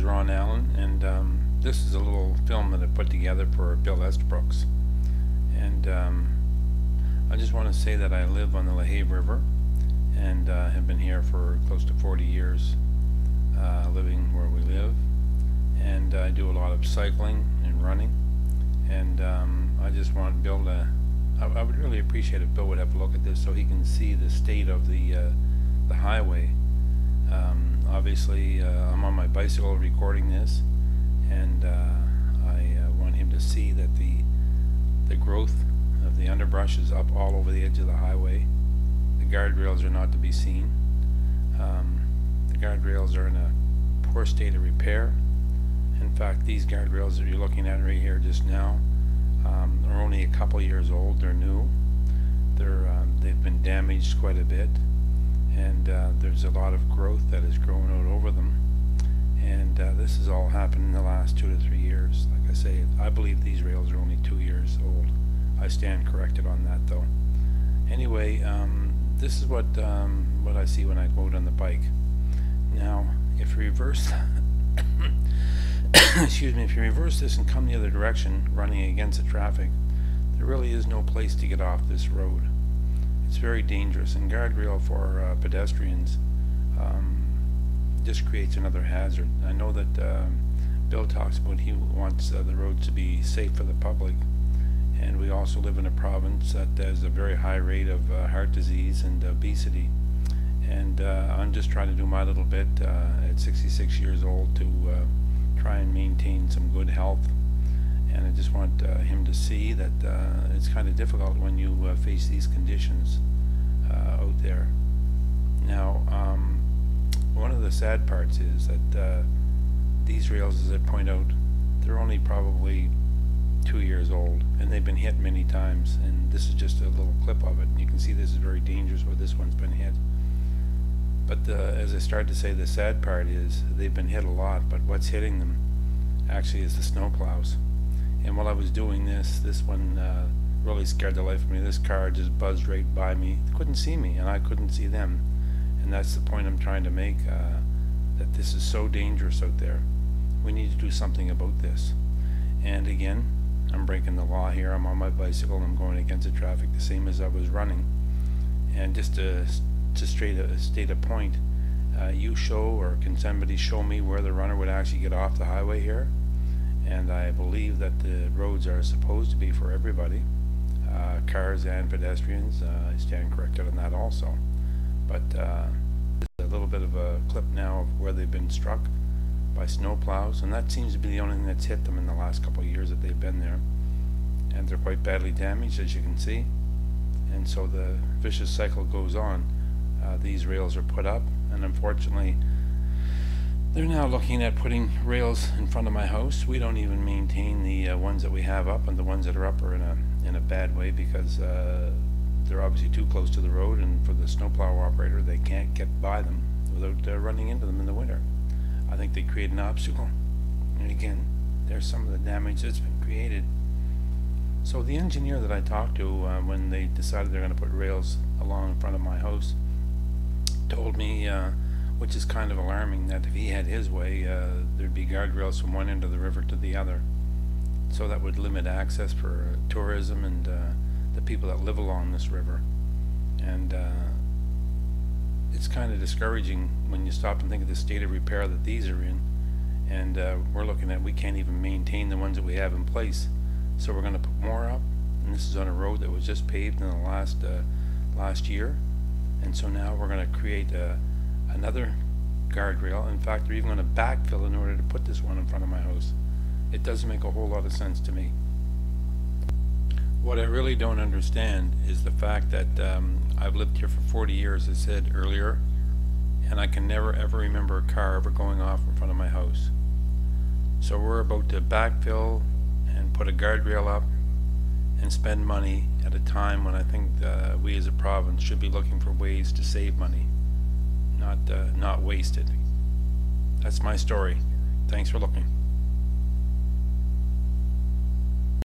is Ron Allen, and this is a little film that I put together for Bill Estabrook's. And I just want to say that I live on the Lahave River and have been here for close to 40 years, living where we live. And I do a lot of cycling and running. And I just want Bill to, I would really appreciate if Bill would have a look at this so he can see the state of the highway. Obviously, I'm on my bicycle recording this, and I want him to see that the growth of the underbrush is up all over the edge of the highway. The guardrails are not to be seen. The guardrails are in a poor state of repair. In fact, these guardrails that you're looking at right here just now are only a couple years old. They're new. They've been damaged quite a bit, and there's a lot of growth that has grown out over them. And this has all happened in the last 2 to 3 years. Like I say, I believe these rails are only 2 years old. I stand corrected on that, though. Anyway, this is what I see when I go out on the bike. Now, if you reverse excuse me, if you reverse this and come the other direction, running against the traffic, there really is no place to get off this road. It's very dangerous, and guardrail for pedestrians just creates another hazard. I know that Bill talks about he wants the roads to be safe for the public, and we also live in a province that has a very high rate of heart disease and obesity. And I'm just trying to do my little bit at 66 years old to try and maintain some good health. And I just want him to see that it's kind of difficult when you face these conditions out there. Now, one of the sad parts is that these rails, as I point out, they're only probably 2 years old, and they've been hit many times. And this is just a little clip of it. You can see this is very dangerous where this one's been hit. But as I started to say, the sad part is they've been hit a lot, but what's hitting them actually is the snow plows. And while I was doing this one really scared the life of me. This car just buzzed right by me. They couldn't see me, and I couldn't see them. And that's the point I'm trying to make, that this is so dangerous out there. We need to do something about this. And again, I'm breaking the law here. I'm on my bicycle. I'm going against the traffic the same as I was running. And just to state a point, you show, or can somebody show me where the runner would actually get off the highway here? And I believe that the roads are supposed to be for everybody, cars and pedestrians. I stand corrected on that also. But a little bit of a clip now of where they've been struck by snow plows, and that seems to be the only thing that's hit them in the last couple of years that they've been there. And they're quite badly damaged, as you can see. And so the vicious cycle goes on. These rails are put up, and unfortunately they're now looking at putting rails in front of my house. We don't even maintain the ones that we have up, and the ones that are up are in a bad way because they're obviously too close to the road, and for the snowplow operator, they can't get by them without running into them in the winter. I think they create an obstacle, and again, there's some of the damage that's been created. So the engineer that I talked to when they decided they're going to put rails along in front of my house told me, which is kind of alarming, that if he had his way, there'd be guardrails from one end of the river to the other. So that would limit access for tourism and the people that live along this river. And it's kind of discouraging when you stop and think of the state of repair that these are in. And we're looking at, we can't even maintain the ones that we have in place. So we're going to put more up, and this is on a road that was just paved in the last year. And so now we're going to create another guardrail. In fact, they're even going to backfill in order to put this one in front of my house. It doesn't make a whole lot of sense to me. What I really don't understand is the fact that I've lived here for 40 years, as I said earlier, and I can never ever remember a car ever going off in front of my house. So we're about to backfill and put a guardrail up and spend money at a time when I think we as a province should be looking for ways to save money, not waste it. That's my story. Thanks for looking.